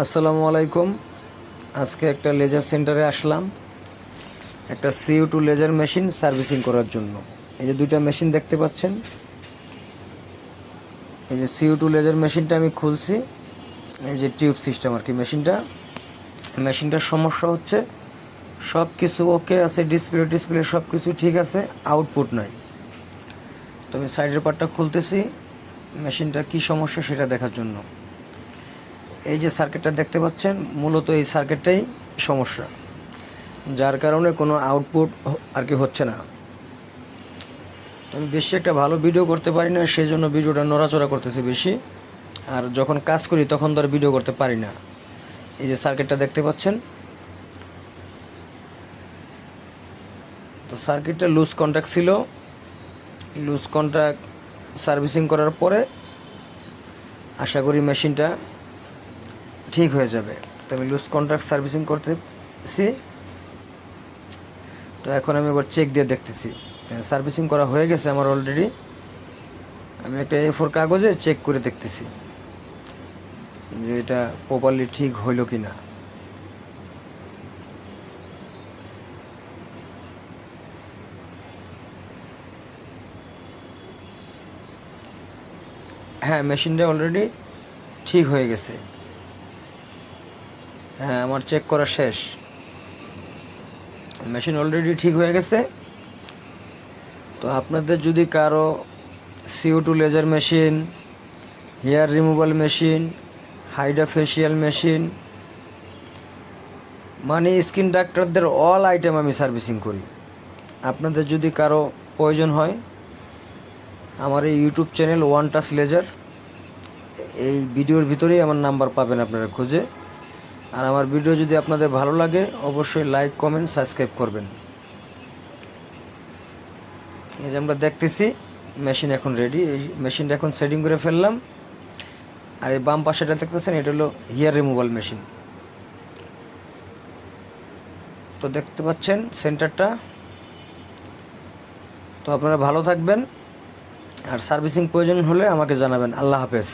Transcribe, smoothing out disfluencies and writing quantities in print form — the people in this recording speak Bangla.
আসসালামু আলাইকুম। আজকে একটা লেজার সেন্টারে আসলাম একটা CO2 লেজার মেশিন সার্ভিসিং করার জন্য। এই যে দুইটা মেশিন দেখতে পাচ্ছেন, এই যে CO2 লেজার মেশিনটা আমি খুলছি। এই যে টিউব সিস্টেম আর কি মেশিনটার সমস্যা হচ্ছে সব কিছু ওকে আছে, ডিসপ্লে সব কিছু ঠিক আছে, আউটপুট নাই। তো আমি সাইডের পার্টটা খুলতেছি মেশিনটার কি সমস্যা সেটা দেখার জন্য। এই যে সার্কিটটা দেখতে পাচ্ছেন, মূলত এই সার্কিটটাই সমস্যা, যার কারণে কোনো আউটপুট আর কি হচ্ছে না। তো আমি বেশি একটা ভালো ভিডিও করতে পারি না, সেই জন্য ভিডিওটা নড়াচড়া করতেছি বেশি। আর যখন কাজ করি তখন তো আর ভিডিও করতে পারি না। এই যে সার্কিটটা দেখতে পাচ্ছেন, তো সার্কিটটা লুজ কন্ট্যাক্ট ছিল। লুজ কন্ট্যাক্ট সার্ভিসিং করার পরে আশা করি মেশিনটা ঠিক হয়ে যাবে। তো আমি লুজ কন্ট্যাক্ট সার্ভিসিং করতেছি। তো এখন আমি এবার চেক দিয়ে দেখতেছি, সার্ভিসিং করা হয়ে গেছে আমার অলরেডি। আমি একটা A4 কাগজে চেক করে দেখতেছি যে এটা প্রপারলি ঠিক হইল কি না। হ্যাঁ, মেশিনটা অলরেডি ঠিক হয়ে গেছে। হ্যাঁ, আমার চেক করা শেষ, মেশিন অলরেডি ঠিক হয়ে গেছে। তো আপনাদের যদি কারো CO2 laser machine, hair removal machine, hydra facial machine, মানে স্কিন ডাক্তারদের অল আইটেম আমি সার্ভিসিং করি। আপনাদের যদি কারো প্রয়োজন হয়, আমার এই YouTube channel one touch laser, এই ভিডিওর ভিতরেই আমার নাম্বার পাবেন আপনারা খুঁজে। আর আমার ভিডিও যদি আপনাদের ভালো লাগে অবশ্যই লাইক, কমেন্ট, সাবস্ক্রাইব করবেন। এই যে আমরা দেখতেছি মেশিন এখন রেডি। এই মেশিনটা এখন সেটিং করে ফেললাম। আর এই বাম পাশেটা দেখতেছেন, এটা হলো হেয়ার রিমুভাল মেশিন। তো দেখতে পাচ্ছেন সেন্টারটা। তো আপনারা ভালো থাকবেন, আর সার্ভিসিং প্রয়োজন হলে আমাকে জানাবেন। আল্লাহ হাফেজ।